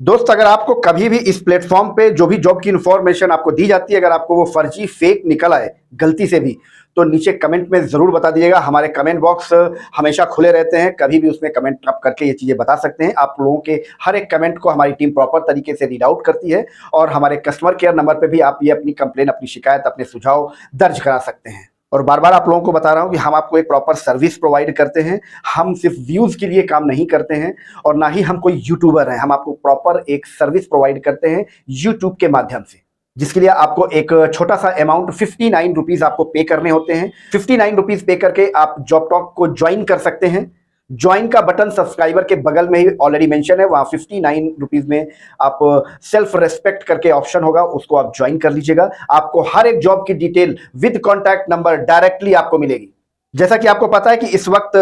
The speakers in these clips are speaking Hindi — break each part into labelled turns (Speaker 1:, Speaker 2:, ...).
Speaker 1: दोस्त, अगर आपको कभी भी इस प्लेटफॉर्म पे जो भी जॉब की इंफॉर्मेशन आपको दी जाती है, अगर आपको वो फर्जी फेक निकल आए गलती से भी, तो नीचे कमेंट में जरूर बता दीजिएगा। हमारे कमेंट बॉक्स हमेशा खुले रहते हैं, कभी भी उसमें कमेंट आप करके ये चीजें बता सकते हैं। आप लोगों के हर एक कमेंट को हमारी टीम प्रॉपर तरीके से रीड आउट करती है और हमारे कस्टमर केयर नंबर पे भी आप ये अपनी कंप्लेन, अपनी शिकायत, अपने सुझाव दर्ज करा सकते हैं। और बार बार आप लोगों को बता रहा हूं कि हम आपको एक प्रॉपर सर्विस प्रोवाइड करते हैं। हम सिर्फ व्यूज के लिए काम नहीं करते हैं और ना ही हम कोई यूट्यूबर हैं। हम आपको प्रॉपर एक सर्विस प्रोवाइड करते हैं यूट्यूब के माध्यम से, जिसके लिए आपको एक छोटा सा अमाउंट 59 रुपीज आपको पे करने होते हैं। 59 रुपीज पे करके आप जॉब टॉक को ज्वाइन कर सकते हैं। ज्वाइन का बटन सब्सक्राइबर के बगल में ही ऑलरेडी मेंशन है, वहां 59 रुपीज में आप सेल्फ रेस्पेक्ट करके ऑप्शन होगा, उसको आप ज्वाइन कर लीजिएगा। आपको हर एक जॉब की detail with contact number directly आपको मिलेगी। जैसा कि आपको पता है कि इस वक्त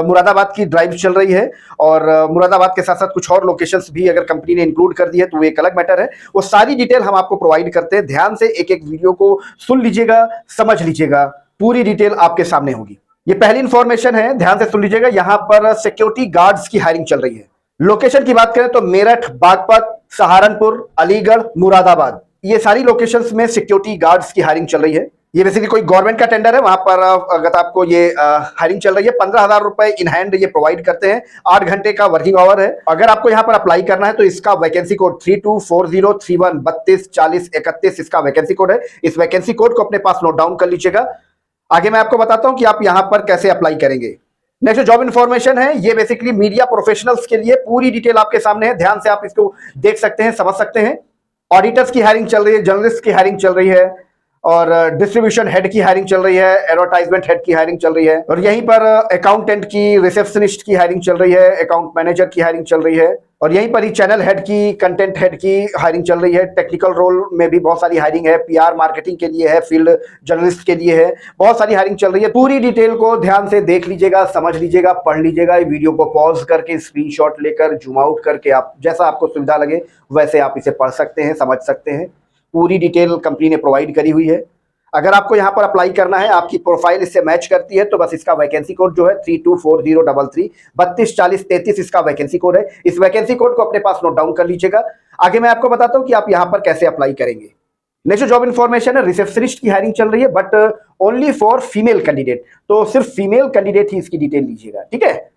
Speaker 1: मुरादाबाद की ड्राइव चल रही है और मुरादाबाद के साथ साथ कुछ और लोकेशंस भी अगर कंपनी ने इंक्लूड कर दी है तो वो एक अलग मैटर है। वो सारी डिटेल हम आपको प्रोवाइड करते हैं। ध्यान से एक एक वीडियो को सुन लीजिएगा, समझ लीजिएगा, पूरी डिटेल आपके सामने होगी। ये पहली इंफॉर्मेशन है, ध्यान से सुन लीजिएगा। यहां पर सिक्योरिटी गार्ड्स की हायरिंग चल रही है। लोकेशन की बात करें तो मेरठ, बागपत, सहारनपुर, अलीगढ़, मुरादाबाद, ये सारी लोकेशंस में सिक्योरिटी गार्ड्स की हायरिंग चल रही है। ये बेसिकली कोई गवर्नमेंट का टेंडर है, वहां पर अगर आपको ये हायरिंग चल रही है। 15,000 रुपए इन हैंड ये प्रोवाइड करते हैं। 8 घंटे का वर्किंग आवर है। अगर आपको यहाँ पर अप्लाई करना है तो इसका वैकेंसी कोड 324031 32 40 31 इसका वैकेंसी कोड है। इस वैकेंसी कोड को अपने पास नोट डाउन कर लीजिएगा। आगे मैं आपको बताता हूं कि आप यहां पर कैसे अप्लाई करेंगे। नेक्स्ट जॉब इन्फॉर्मेशन है, ये बेसिकली मीडिया प्रोफेशनल्स के लिए पूरी डिटेल आपके सामने है। ध्यान से आप इसको देख सकते हैं, समझ सकते हैं। ऑडिटर्स की हायरिंग चल रही है, जर्नलिस्ट की हायरिंग चल रही है और डिस्ट्रीब्यूशन हेड की हायरिंग चल रही है, एडवर्टाइजमेंट हेड की हायरिंग चल रही है और यहीं पर अकाउंटेंट की, रिसेप्शनिस्ट की हायरिंग चल रही है, अकाउंट मैनेजर की हायरिंग चल रही है और यहीं पर ही चैनल हेड की, कंटेंट हेड की हायरिंग चल रही है। टेक्निकल रोल में भी बहुत सारी हायरिंग है, पीआर मार्केटिंग के लिए है, फील्ड जर्नलिस्ट के लिए है, बहुत सारी हायरिंग चल रही है। पूरी डिटेल को ध्यान से देख लीजिएगा, समझ लीजिएगा, पढ़ लीजिएगा। वीडियो को पॉज करके, स्क्रीनशॉट लेकर, जूम आउट करके, आप जैसा आपको सुविधा लगे वैसे आप इसे पढ़ सकते हैं, समझ सकते हैं। पूरी डिटेल कंपनी ने प्रोवाइड करी हुई है। अगर आपको यहां पर अप्लाई करना है, आपकी प्रोफाइल इससे मैच करती है तो बस इसका वैकेंसी कोड जो है 324033 32 40 33 इसका वैकेंसी कोड है। इस वैकेंसी कोड को अपने पास नोट डाउन कर लीजिएगा। आगे मैं आपको बताता हूं कि आप यहां पर कैसे अप्लाई करेंगे। नेक्स्ट जॉब इन्फॉर्मेशन है, रिसेप्शनिस्ट की हायरिंग चल रही है but only for female candidate. तो सिर्फ फीमेल कैंडिडेट ही इसकी डिटेल लीजिएगा, ठीक है।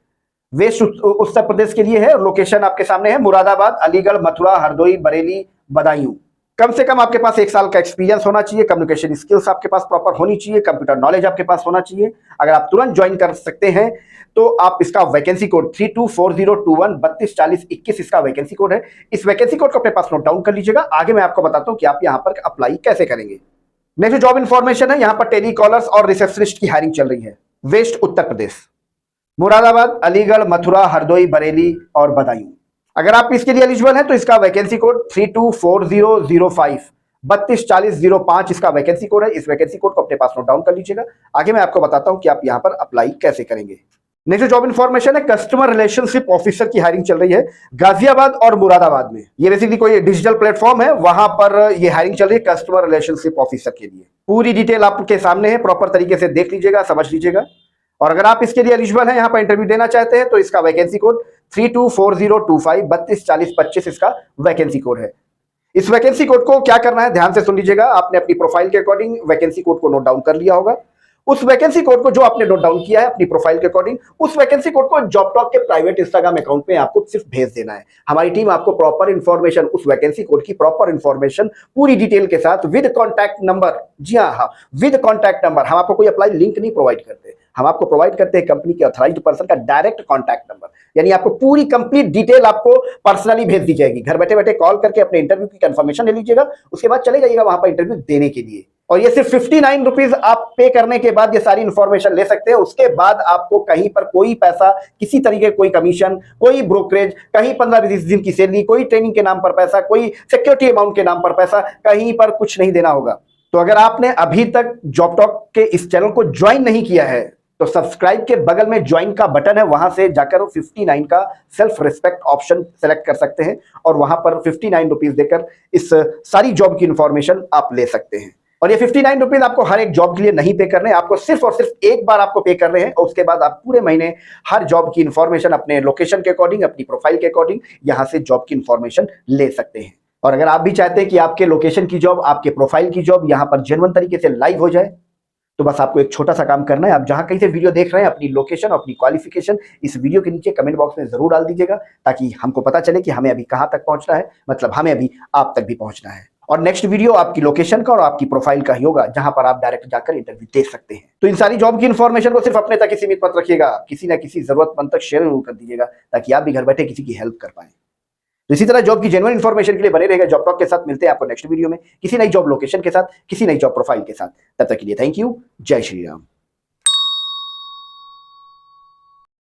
Speaker 1: वेस्ट उत्तर प्रदेश के लिए है। लोकेशन आपके सामने है, मुरादाबाद, अलीगढ़, मथुरा, हरदोई, बरेली, बदायूं। कम से कम आपके पास 1 साल का एक्सपीरियंस होना चाहिए। कम्युनिकेशन स्किल्स आपके पास प्रॉपर होनी चाहिए। कंप्यूटर नॉलेज आपके पास होना चाहिए। अगर आप तुरंत ज्वाइन कर सकते हैं तो आप इसका वैकेंसी कोड 324021 32 40 21 इसका वैकेंसी कोड है। इस वैकेंसी कोड को अपने पास नोट डाउन कर लीजिएगा। आगे मैं आपको बताता हूं कि आप यहां पर अप्लाई कैसे करेंगे। नेक्स्ट जॉब इन्फॉर्मेशन है, यहां पर टेलीकॉलर्स और रिसेप्शनिस्ट की हायरिंग चल रही है। वेस्ट उत्तर प्रदेश, मुरादाबाद, अलीगढ़, मथुरा, हरदोई, बरेली और बदायूं। अगर आप इसके लिए एलिजिबल हैं तो इसका वैकेंसी कोड 324005 32 40 05 इसका वैकेंसी कोड है। इस वैकेंसी कोड को अपने पास नोट डाउन कर लीजिएगा। आगे मैं आपको बताता हूं कि आप यहां पर अप्लाई कैसे करेंगे। नेक्स्ट जॉब इन्फॉर्मेशन है, कस्टमर रिलेशनशिप ऑफिसर की हायरिंग चल रही है गाजियाबाद और मुरादाबाद में। ये बेसिकली कोई डिजिटल प्लेटफॉर्म है, वहां पर ये हायरिंग चल रही है कस्टमर रिलेशनशिप ऑफिसर के लिए। पूरी डिटेल आपके सामने है, प्रॉपर तरीके से देख लीजिएगा, समझ लीजिएगा। और अगर आप इसके लिए एलिजिबल हैं, यहां पर इंटरव्यू देना चाहते हैं तो इसका वैकेंसी कोड 324025 32 40 25 इसका वैकेंसी कोड है। इस वैकेंसी कोड को क्या करना है, ध्यान से सुन लीजिएगा। आपने अपनी प्रोफाइल के अकॉर्डिंग वैकेंसी कोड को नोट डाउन कर लिया होगा। उस वैकेंसी कोड को जो आपने नोट डाउन किया है अपनी प्रोफाइल के अकॉर्डिंग, उस वैकेंसी कोड को जॉब टॉक के प्राइवेट इंस्टाग्राम अकाउंट में आपको सिर्फ भेज देना है। हमारी टीम आपको प्रॉपर इंफॉर्मेशन, उस वैकेंसी कोड की प्रॉपर इंफॉर्मेशन पूरी डिटेल के साथ विद कॉन्टैक्ट नंबर, जी हाँ, विद कॉन्टैक्ट नंबर। हम आपको कोई अप्लाई लिंक नहीं प्रोवाइड करते, हम आपको प्रोवाइड करते हैं कंपनी के ऑथराइज्ड पर्सन का डायरेक्ट कॉन्टैक्ट नंबर। यानी आपको पूरी कंप्लीट डिटेल आपको पर्सनली भेज दी जाएगी। घर बैठे बैठे कॉल करके अपने इंटरव्यू की कंफर्मेशन ले लीजिएगा, उसके बाद चले जाइएगा वहां पर इंटरव्यू देने के लिए। और ये सिर्फ 59 रुपीज आप पे करने के बाद ये सारी इंफॉर्मेशन ले सकते हैं। उसके बाद आपको कहीं पर कोई पैसा, किसी तरीके कोई कमीशन, कोई ब्रोकरेज, कहीं 15-20 दिन की सैलरी, कोई ट्रेनिंग के नाम पर पैसा, कोई सिक्योरिटी अमाउंट के नाम पर पैसा, कहीं पर कुछ नहीं देना होगा। तो अगर आपने अभी तक जॉब टॉक के इस चैनल को ज्वाइन नहीं किया है तो सब्सक्राइब के बगल में ज्वाइन का बटन है, वहां से जाकर 59 का सेल्फ रिस्पेक्ट ऑप्शन सेलेक्ट कर सकते हैं और वहां पर 59 रुपीज देकर इस सारी जॉब की इंफॉर्मेशन आप ले सकते हैं। और ये 59 रुपीज आपको हर एक जॉब के लिए नहीं पे करने, आपको सिर्फ और सिर्फ एक बार आपको पे करने हैं, और उसके बाद आप पूरे महीने हर जॉब की इंफॉर्मेशन अपने लोकेशन के अकॉर्डिंग, अपनी प्रोफाइल के अकॉर्डिंग यहां से जॉब की इंफॉर्मेशन ले सकते हैं। और अगर आप भी चाहते हैं कि आपके लोकेशन की जॉब, आपके प्रोफाइल की जॉब यहां पर जेन्युइन तरीके से लाइव हो जाए, तो बस आपको एक छोटा सा काम करना है। आप जहां कहीं से वीडियो देख रहे हैं, अपनी लोकेशन, अपनी क्वालिफिकेशन इस वीडियो के नीचे कमेंट बॉक्स में जरूर डाल दीजिएगा, ताकि हमको पता चले कि हमें अभी कहां तक पहुंचना है, मतलब हमें अभी आप तक भी पहुंचना है। और नेक्स्ट वीडियो आपकी लोकेशन का और आपकी प्रोफाइल का ही होगा, जहां पर आप डायरेक्ट जाकर इंटरव्यू दे सकते हैं। तो इन सारी जॉब की इन्फॉर्मेशन को सिर्फ अपने तक ही सीमित मत रखिएगा, किसी ना किसी जरूरतमंद तक शेयर जरूर कर दीजिएगा, ताकि आप भी घर बैठे किसी की हेल्प कर पाए। तो इसी तरह जॉब की जेन्युइन इन्फॉर्मेशन के लिए बने रहेगा जॉब टॉक के साथ। मिलते हैं आपको नेक्स्ट वीडियो में किसी नई जॉब लोकेशन के साथ, किसी नई जॉब प्रोफाइल के साथ। तब तक के लिए थैंक यू। जय श्री राम।